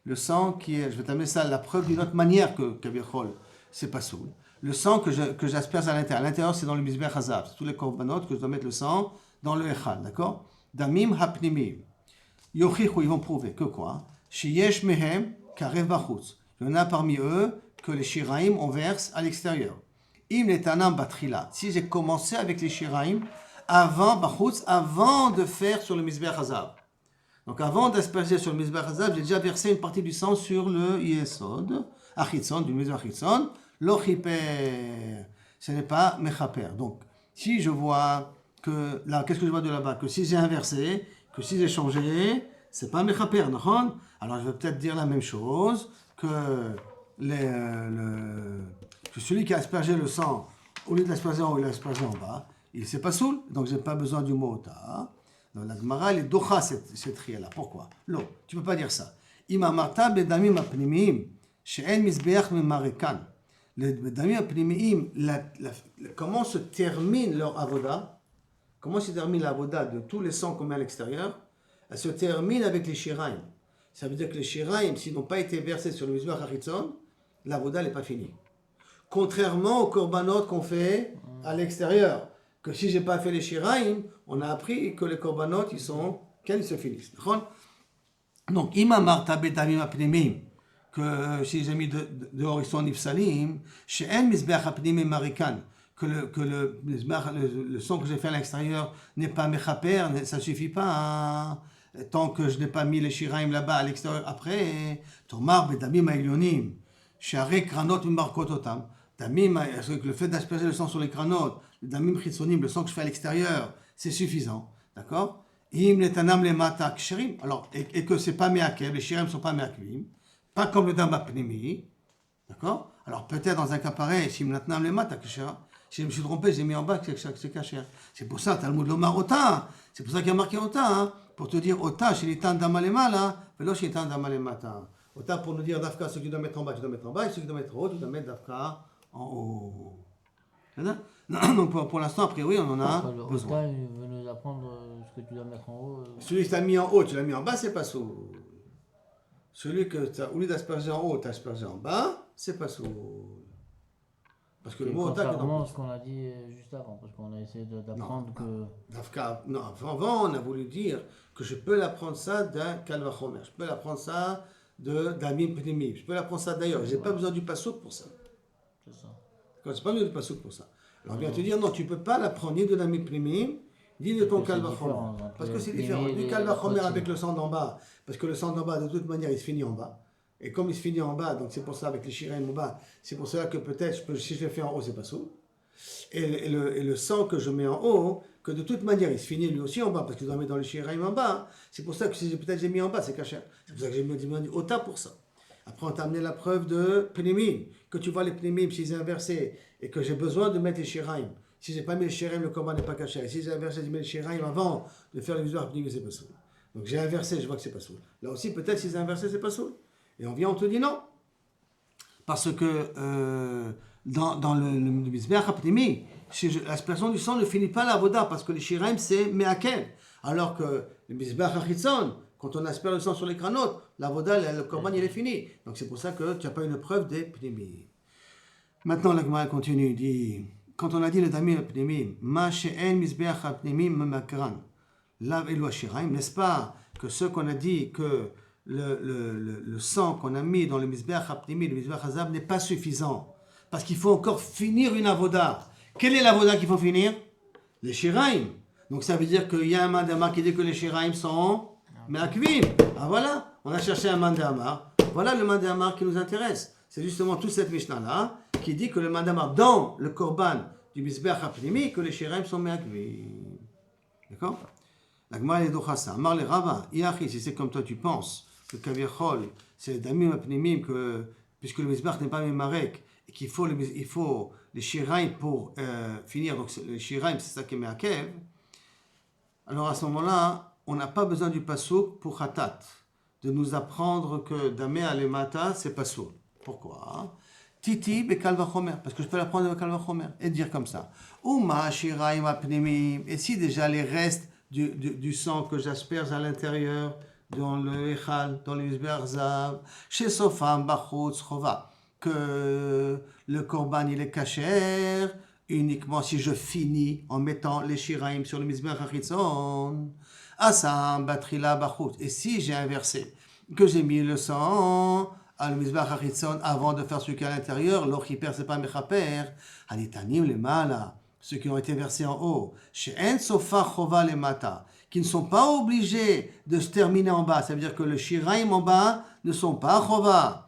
le sang qui est, je vais t'amener ça, la preuve d'une autre manière que Kavichol, c'est pas soul. Le sang que j'asperge à l'intérieur. À l'intérieur, c'est dans le misbeh hazav. C'est tous les korbanot que je dois mettre le sang dans le echal, d'accord? Damim hapnimim. Yochichu, ils vont prouver que quoi? Sheyesh mehem karev bachutz. Il y en a parmi eux que les shiraim on verse à l'extérieur. Im netanam batrila. Si j'ai commencé avec les shiraim, avant de faire sur le misbeh hazav. Donc avant d'asperger sur le misbeh hazav, j'ai déjà versé une partie du sang sur le yesod, achitzon, du misbeh achitzon, l'ochiper. Ce n'est pas mechaper. Donc, si je vois que, là, qu'est-ce que je vois de là-bas? Que si j'ai inversé, que si j'ai changé, c'est pas mechaper, non? Alors je vais peut-être dire la même chose, que celui qui a aspergé le sang, au lieu de l'asperger en haut, il l'a aspergé en bas, il s'est pas saoul, donc j'ai pas besoin du mot ota. Dans la Gemara, il est docha cette ria-là. Pourquoi? Non, tu peux pas dire ça. Ima marta bedamim apnimim, she'en misbeach memarekan. Les bedamim apnimim, comment se termine leur avoda? Comment se termine l'avoda de tous les sangs qu'on met à l'extérieur? Elle se termine avec les shiraim. Ça veut dire que les shiraim, s'ils n'ont pas été versés sur le mizbeach haritzon, l'avoda n'est pas finie. Contrairement aux korbanot qu'on fait à l'extérieur. Que si j'ai pas fait les shiraim, on a appris que les korbanot, ils se finissent. Donc, ima marta betamim apnimim, que si j'ai mis dehors, ils sont nifsalim, she'en misbeach apnimim marikan, que le son que j'ai fait à l'extérieur n'est pas mechaper, ça suffit pas, hein. Tant que je n'ai pas mis les shiraim là-bas à l'extérieur après, tomar bedamim ailyonim, she'are kranot mimarkot otam. Damim, le fait d'asperger le sang sur les crânotes, le damim chitzonim, le sang que je fais à l'extérieur, c'est suffisant. D'accord? Im netanam le mata ksherim. Alors, et que c'est pas meakev, les shirim ne sont pas meakvim, pas comme le dam apnimi. D'accord? Alors, peut-être dans un cas pareil, si netanam le mata ksherim, si je me suis trompé, j'ai mis en bas que c'est kasher. C'est pour ça, Talmud lomar ota. C'est pour ça qu'il y a marqué ota, hein, pour te dire ota, chez les tan damalemala, velo chez les tan damalemata. Ota pour nous dire d'afka, ce que tu dois mettre en bas, tu dois mettre en bas, et ce que tu dois mettre en haut, tu dois mettre d'afka en haut. Donc pour l'instant, a priori, on en a besoin. Il veut nous apprendre ce que tu dois mettre en haut. Celui que tu as mis en haut, tu l'as mis en bas, c'est pas sourd. Celui que tu as, au lieu d'asperger en haut, tu as aspergé en bas, c'est pas sourd. Parce que le mot ota, contrairement à ce qu'on a dit juste avant, parce qu'on a essayé d'apprendre que... Non, avant, on a voulu dire que je peux l'apprendre ça d'un kalvachomer, je peux l'apprendre ça d'amim pnimi, je peux l'apprendre ça d'ailleurs, j'ai pas besoin du pasouk pour ça. C'est ça. J'ai pas besoin du pasouk pour ça. Alors on vient te dire, non, tu peux pas l'apprendre ni de l'amim pnimi, ni de ton kalvachomer. Parce que c'est différent. Du kalvachomer avec le sang d'en bas, parce que le sang d'en bas, de toute manière, il se finit en bas. Et comme il se finit en bas, donc c'est pour ça avec les shiraim en bas, c'est pour cela que peut-être, si je le fais en haut, c'est pas sourd. Et le sang que je mets en haut, que de toute manière, il se finit lui aussi en bas, parce qu'il doit mettre dans les shiraim en bas. C'est pour ça que si peut-être j'ai mis en bas, c'est caché. C'est pour ça que j'ai mis ota pour ça. Après, on t'a amené la preuve de pnimim, que tu vois les pnimim, s'ils sont inversés, et que j'ai besoin de mettre les shiraim. Si j'ai pas mis les shiraim, le corban n'est pas caché. Et si j'ai inversé, j'ai mis les shiraim avant de faire le visuel pnimim, c'est pas sourd. Donc j'ai inversé, je vois que c'est pas sourd. Là aussi, peut-être si c'est inversé, c'est pas sourd. Et on te dit non. Parce que dans le Mizbeach HaPnimi, l'aspiration du sang ne finit pas l'avoda, parce que les shiraim c'est me'akel. Alors que le Mizbeach HaChitzon, quand on aspire le sang sur les crânotes, l'avoda, le korban, il est fini. Donc c'est pour ça que tu n'as pas une preuve des pnimi. Maintenant, la Gemara continue, dit, quand on a dit le damim pnimi, ma she'en Mizbeach HaPnimi memakran, lav elu hashiraim, n'est-ce pas que ce qu'on a dit que le sang qu'on a mis dans le Mizbeach HaPnimi, le Mizbeach HaZav n'est pas suffisant. Parce qu'il faut encore finir une avoda. Quelle est l'avoda qu'il faut finir? Les shiraim. Donc ça veut dire qu'il y a un mandamar qui dit que les shiraim sont me'akvim. Ah voilà, on a cherché un mandamar. Voilà le mandamar qui nous intéresse. C'est justement toute cette Mishnah-là qui dit que le mandamar dans le korban du Mizbeach HaPnimi, que les shiraim sont me'akvim. D'accord? La Gemara est d'Ochassa. Amar le Rava, Iachi, si c'est comme toi tu penses, que Kaviachol, c'est le damim HaPnimim, puisque le Mizbeach n'est pas Memarek, et qu'il faut, il faut les shiraim pour finir, donc les shiraim c'est ça qui est me'akev, alors à ce moment-là, on n'a pas besoin du pasouk pour Khatat, de nous apprendre que Damé Alemata c'est pasouk. Pourquoi? Titi Bekal Vachomer, parce que je peux l'apprendre de Bekal Vachomer, et dire comme ça. Uma shiraim apnimim, et si déjà les restes du sang que j'asperge à l'intérieur, dans le Echal, dans le Mizbeach Zav, chez Sofam Bachutz Chova, que le korban il est kasher uniquement si je finis en mettant les shiraim sur le Mizbeach HaChitzon. Asam batrila bachut. Et si j'ai inversé, que j'ai mis le sang à le Mizbeach HaChitzon avant de faire ce qu'il y a à l'intérieur, l'ochiper c'est pas mechaper, hanitanim le mala, ceux qui ont été versés en haut, she'en sofa chova le mata, qui ne sont pas obligés de se terminer en bas, ça veut dire que le shiraim en bas ne sont pas chova.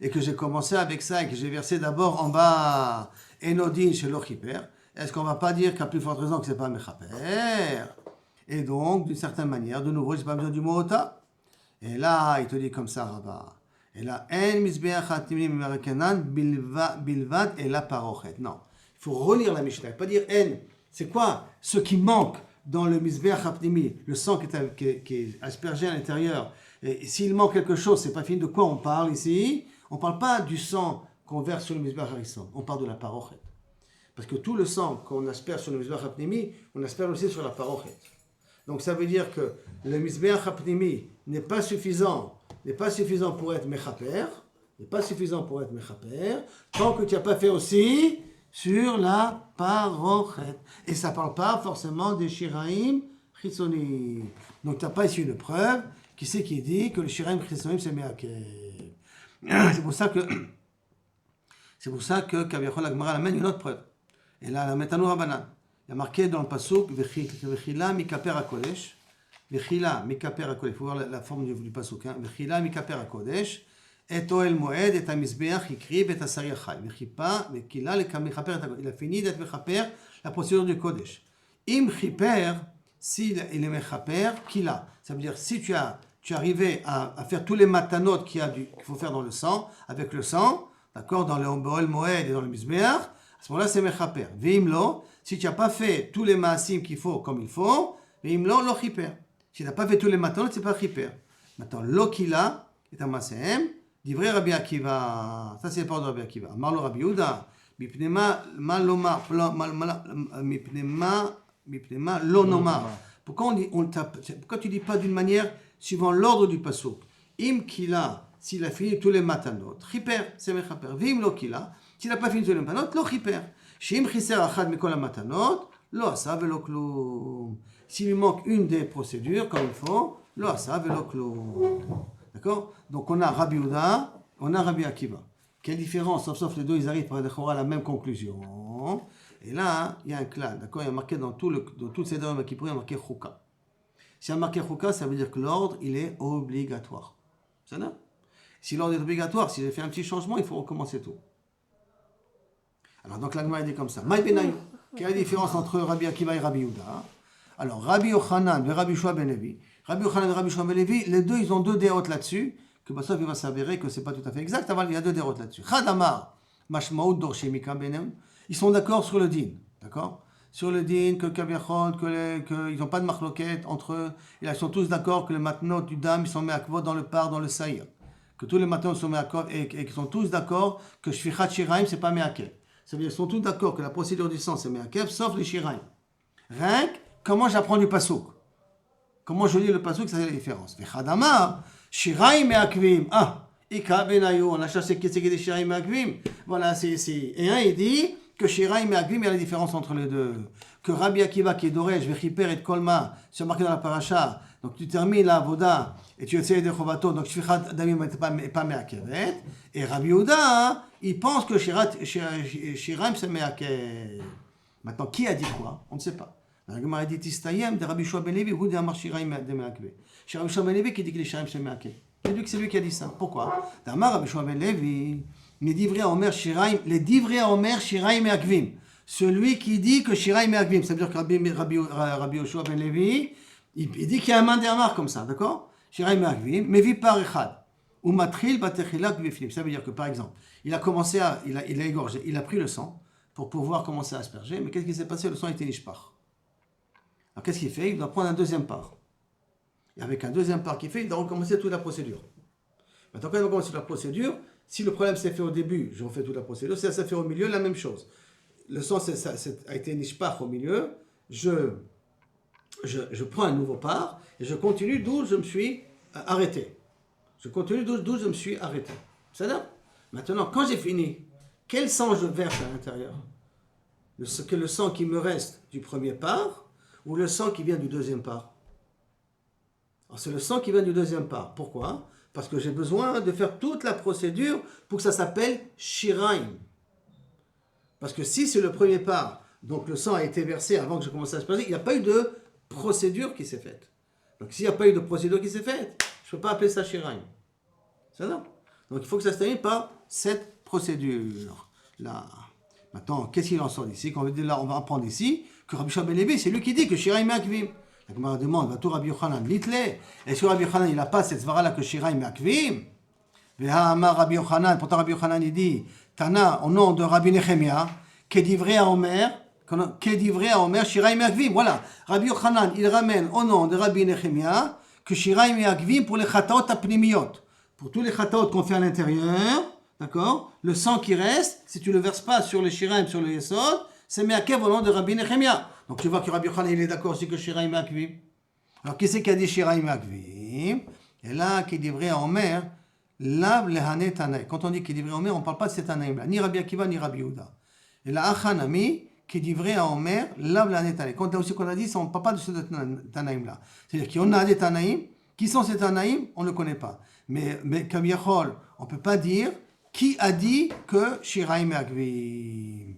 Et que j'ai commencé avec ça et que j'ai versé d'abord en bas Enodin chez l'Ochiper, est-ce qu'on ne va pas dire qu'à plus forte raison que ce n'est pas Mechaper? Et donc, d'une certaine manière, de nouveau, je n'ai pas besoin du mot Ota. Et là, il te dit comme ça, Rabat. Et là, En Mizbeach HaPnimi Merekanan Bilvad et la Parochet. Non, il faut relire la Mishnah, pas dire En. C'est quoi ce qui manque dans le Mizbeach HaPnimi, le sang qui est aspergé à l'intérieur? Et s'il manque quelque chose, c'est pas fini. De quoi on parle ici? On parle pas du sang qu'on verse sur le Mizbeach HaRishon. On parle de la parochet. Parce que tout le sang qu'on asperge sur le Mizbeach HaPnimi, on asperge aussi sur la parochet. Donc ça veut dire que le Mizbeach HaPnimi n'est pas suffisant pour être mechaper, tant que tu n'as pas fait aussi sur la parochet. Et ça ne parle pas forcément des shiraim chitzonim. Donc tu n'as pas ici une preuve. Qui c'est qui dit que le shiraim chitzonim c'est me'akev? C'est pour ça que Kaviachol Agmara amène une autre preuve. Et là, la Metanu Rabbanan. Il y a marqué dans le pasuk Vechila mikaper hakodesh. Vechila mikaper hakodesh. Il faut voir la forme du pasuk. Vechila mikaper hakodesh. Et Oel Moed et Amizbeach Ikriv et Asari Achai. Vechipa vechila mikaper hakodesh. Il a fini d'être mechaper la procédure du kodesh. Im chiper, s'il est mechaper, kila. Ça veut dire si tu es arrivé à faire tous les matanot qu'il faut faire dans le sang, avec le sang, d'accord, dans le Oel Moed et dans le Mizbeach, à ce moment-là c'est mechaper. Veimlo, si tu n'as pas fait tous les maasim qu'il faut comme il faut, veimlo lo chiper. Si tu n'as pas fait tous les matanot, c'est pas chiper. Maintenant, lo kila est un maasim, divrei Rabbi Akiva. Ça c'est le parole de Rabbi Akiva. Marlo Rabbi Yehuda, mipnema lo nomar. Pourquoi tu dis pas d'une manière suivant l'ordre du pasuk? Im kila, s'il a fini tous les matanot, chiper, c'est mechaper. Vim lo kila, s'il n'a pas fini tous les matanot, lo chiper. Shim chiser achad mikol matanot, lo asa velo klum. S'il lui manque une des procédures, comme il faut, lo asa velo klum. D'accord? Donc on a Rabbi Yehuda, on a Rabbi Akiva. Quelle différence? Sauf les deux, ils arrivent à la même conclusion. Et là, il y a un clan, d'accord? Il y a marqué dans toutes ces deux qui pourraient marquer Chouka. Si il y a marqué Chouka, ça veut dire que l'ordre, il est obligatoire. C'est ça? Si l'ordre est obligatoire, si j'ai fait un petit changement, il faut recommencer tout. Alors, donc, l'agma est dit comme ça. Maï Benayu. Quelle est la différence entre Rabbi Akiva et Rabbi Yehuda? Alors, Rabbi Yochanan et Rabbi Shua ben Levi. Rabbi Yochanan et Rabbi Shua ben Levi, les deux, ils ont deux dérotes là-dessus, que sauf il va s'avérer que ce n'est pas tout à fait exact, il y a deux dérotes là-dessus. Chadamar, Mashmaout Dorshemika Benem. Ils sont d'accord sur le din, d'accord? sur le din, que Kaviachol, qu'ils n'ont pas de marloquette entre eux. Et là, ils sont tous d'accord que les matanot du dam, ils sont mis à kvot dans le par, dans le saïr. Que tous les matanot sont mis à kvot et qu'ils sont tous d'accord que shfichat shiraim, c'est pas meakev. Ça veut dire qu'ils sont tous d'accord que la procédure du sang, c'est meakev, sauf les shiraim. Rien que, comment j'apprends du pasouk? Comment je lis le pasouk, ça c'est la différence. Vechadamar, shiraim meakvim. Ah, ika benayu, on a chassé qui c'est des shiraim meakvim. Voilà, c'est ici. Et un, il dit que shiraim meakvim, il y a la différence entre les deux. Que Rabbi Akiva qui est dorej, vechiper et kolma, c'est marqué dans la paracha. Donc tu termines la voda et tu essayes de chovato, donc shfichat damim n'est pas meakevet. Et Rabbi Yehuda, il pense que shiraim c'est meakev. Maintenant, qui a dit quoi? On ne sait pas. La Gemara dit Tistayem de Rabbi Yoshua ben Levi, ou de Amar Shiraim de Meakve. C'est Rabbi Yoshua ben Levi qui dit que les Shiraim c'est Meakve. Il dit que c'est lui qui a dit ça. Pourquoi? D'Amar Rabbi Yoshua ben Levi, les divrei Omer Shiraim Meakvim. Celui qui dit que Shiraim Meakvim, ça veut dire que Rabbi Yoshua ben Levi, il dit qu'il y a un man d'Amar comme ça, d'accord? Shiraim Meakvim, Mevi par Echad. Ou Matril Batechilak Biflim. Ça veut dire que par exemple, il a commencé à, il a égorgé, il a pris le sang pour pouvoir commencer à asperger, mais qu'est-ce qui s'est passé? Le sang était nishpach. Alors qu'est-ce qu'il fait? Il doit prendre un deuxième part. Et avec un deuxième part qu'il fait, il doit recommencer toute la procédure. Maintenant, quand il recommence toute la procédure, si le problème s'est fait au début, je refais toute la procédure. Si ça s'est fait au milieu, la même chose. Le sang a été nishpach au milieu, je prends un nouveau part et je continue d'où je me suis arrêté. Je continue d'où je me suis arrêté. C'est ça? Maintenant, quand j'ai fini, quel sang je verse à l'intérieur? Le sang qui me reste du premier part ou le sang qui vient du deuxième part? Alors c'est le sang qui vient du deuxième part. Pourquoi? Parce que j'ai besoin de faire toute la procédure pour que ça s'appelle shiraim. Parce que si c'est le premier part, donc le sang a été versé avant que je commence à se passer, il n'y a pas eu de procédure qui s'est faite. Donc s'il n'y a pas eu de procédure qui s'est faite, je ne peux pas appeler ça shiraim. C'est ça? Donc il faut que ça se termine par cette procédure-là. Maintenant, qu'est-ce qu'il en sort d'ici? Quand on va apprendre ici que Rabbi Yoshua ben Levi, c'est lui qui dit que Shiraim Meakvim. La Gemara demande, va tout Rabbi Yochanan, litle. Est-ce que Rabbi Yochanan, il n'a pas cette svara-là que Shiraim Meakvim? Ve'ha'amar Rabbi Yochanan, pourtant Rabbi Yochanan, il dit, Tana, au nom de Rabbi Nechemia, Kedivrei Omer, Shiraim Meakvim. Voilà, Rabbi Yochanan, il ramène au nom de Rabbi Nechemia que Shiraim Meakvim pour les chataot apnimiyot. Pour tous les chataot qu'on fait à l'intérieur, d'accord? Le sang qui reste, si tu ne le verses pas sur le shiraim, sur le yesod, c'est meakev au nom de Rabbi Nechemia. Donc tu vois que Rabbi Yochanan, il est d'accord aussi que shiraim meakvim. Alors qui c'est qui a dit shiraim meakvim? Et là, qui devrait Omer, lav lehane tanaï. Quand on dit qui devrait Omer, on ne parle pas de cet tanaïm-là, ni Rabbi Akiva, ni Rabbi Yehuda. Et là, achanami, qui devrait Omer, lav lehane tanaï. Quand aussi qu'on a dit, on ne parle pas de ce tanaïm-là. C'est-à-dire qu'il y en a des tanaïm. Qui sont ces tanaïm? On ne le connaît pas. Mais comme Yachol, on ne peut pas dire qui a dit que Shiraim Meakvim.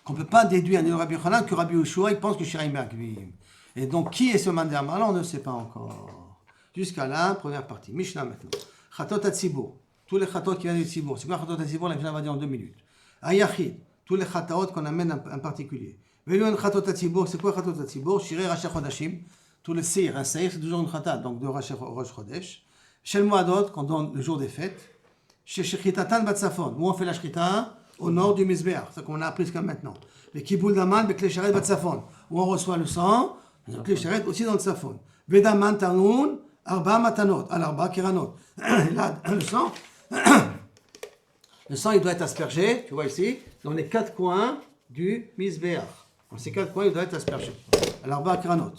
Qu'on ne peut pas déduire de Rabbi Yochanan que Rabbi Yoshua il pense que Shiraim Meakvim. Et donc qui est ce mandama? Là on ne sait pas encore. Jusqu'à là, première partie. Mishnah maintenant. Chatot Hatzibur. Tous les chatot qui viennent du Tzibur. C'est quoi Chatot Hatzibur? La Mishnah va dire en 2 minutes. Ayachid. Tous les chatot qu'on amène en particulier. Velun Chatot Hatzibur. C'est quoi Chatot Hatzibur? Shirei Rashi Chodashim. Tout le seir, un seir, c'est toujours une chatat, donc de Rosh Chodesh. Chez le Moadot, quand on donne le jour des fêtes. Chez Shechitatan Batsafon, où on fait la Shechita au nord du Mizbeach, c'est ce qu'on a appris jusqu'à maintenant. Le Kiboul Daman, Bekle Sharet Batsafon, où on reçoit le sang, le Bekle Sharet aussi dans le Safon. Vedaman Tanoun, Arba Matanot, Al-Arba Kiranot. Là, le sang, il doit être aspergé, tu vois ici, dans les 4 coins du Mizbeach. Dans ces 4 coins, il doit être aspergé. Al-Arba Kiranot.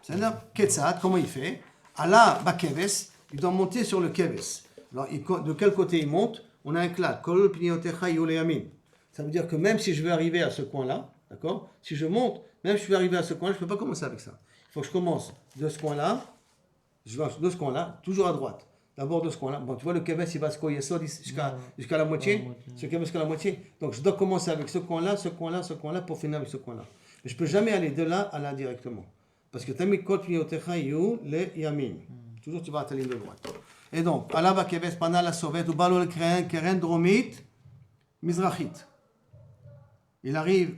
C'est-à-dire, Ketzat, comment il fait? Allah Bakeves, il doit monter sur le Keves. Alors, de quel côté il monte? On a un clad. Kol Pniotecha Yoleyamin. Ça veut dire que même si je veux arriver à ce coin-là, d'accord? Si je monte, même si je veux arriver à ce coin, je ne peux pas commencer avec ça. Il faut que je commence de ce coin-là, de ce coin-là, toujours à droite. D'abord de ce coin-là. Bon, tu vois, le Keves, il va jusqu'à la moitié. Ce Keves jusqu'à la moitié. Donc, je dois commencer avec ce coin-là, ce coin-là, ce coin-là, pour finir avec ce coin-là. Mais je ne peux jamais aller de là à là directement. Parce que Tamid Kol Pniotecha Yu le Yamin. Toujours tu vas à ta ligne de droite. Et donc, Allah va Keves Pana la Sovet, ou Balo le Keren Dromit, Mizrachit. Il arrive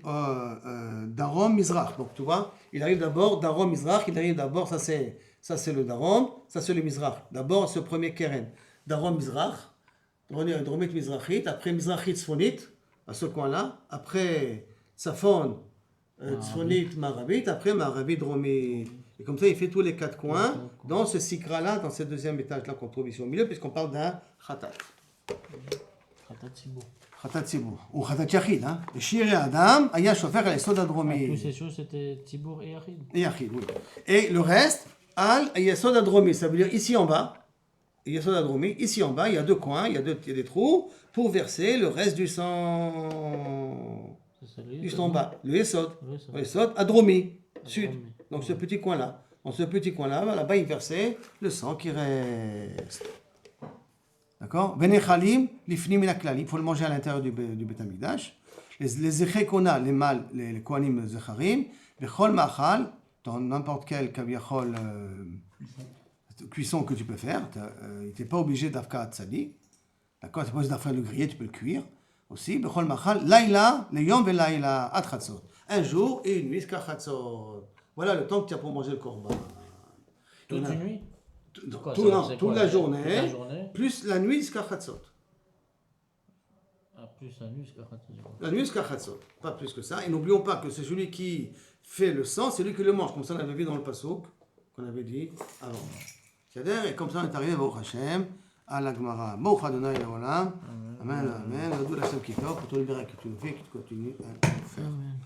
Darom Mizrach. Donc tu vois, il arrive d'abord Darom Mizrach, il arrive d'abord, ça c'est le Darom, ça c'est le Mizrach. D'abord ce premier Keren. Darom Mizrach, Dromit Mizrachit, après Mizrachit Sfonit, à ce coin-là, après Safon Tzfonit, Marabit, après Marabit, Dromit. Et comme ça, il fait tous les 4 coins dans ce sikra-là, dans ce deuxième étage-là qu'on trouve ici au milieu, puisqu'on parle d'un khatat. Khatat Sibour. Khatat Sibour. Ou khatat Yachid. Et Shir et Adam, Aya Shofer et Sod Adromi. Tous ces choses, c'était Sibour et Yachid. Et Yachid, oui. Et le reste, Al Yesod Adromi. Ça veut dire ici en bas. Yesod Adromi. Ici en bas, il y a 2 coins, il y a des trous pour verser le reste du sang. Juste en bas. Le Yesod. Le Yesod Adromi. Sud. Donc ce petit coin-là. Dans ce petit coin-là, là-bas, il versait le sang qui reste. D'accord? Venechalim, lifnim minaklalim. Il faut le manger à l'intérieur du Beth Amikdash. Les échets qu'on a, les mâles, les kohanim zecharim, vechol machal, dans n'importe quel kaviachol cuisson que tu peux faire. Tu n'es pas obligé d'afka tzadi. D'accord? Tu n'es pas obligé d'afka le griller, tu peux le cuire. Aussi, vechol machal, laïla, le yom ve laïla, at chatzot. Un jour et une nuit jusqu'à chatzot. Voilà le temps que tu as pour manger le korban. Toute une nuit? Toute la journée, plus la nuit jusqu'à chatzot. Plus la nuit jusqu'à Chatzot. La nuit jusqu'à Chatzot, pas plus que ça. Et n'oublions pas que c'est celui qui fait le sang, c'est lui qui le mange. Comme ça, on avait vu dans le Passouk, qu'on avait dit avant. C'est-à-dire, et comme ça, on est arrivé au Hachem, à la Gemara. Baruch Adonai Leolam. Amen, amen. Adou la Shem Kippur, pour te libérer, que tu le fais, que tu continues à le faire. Amen.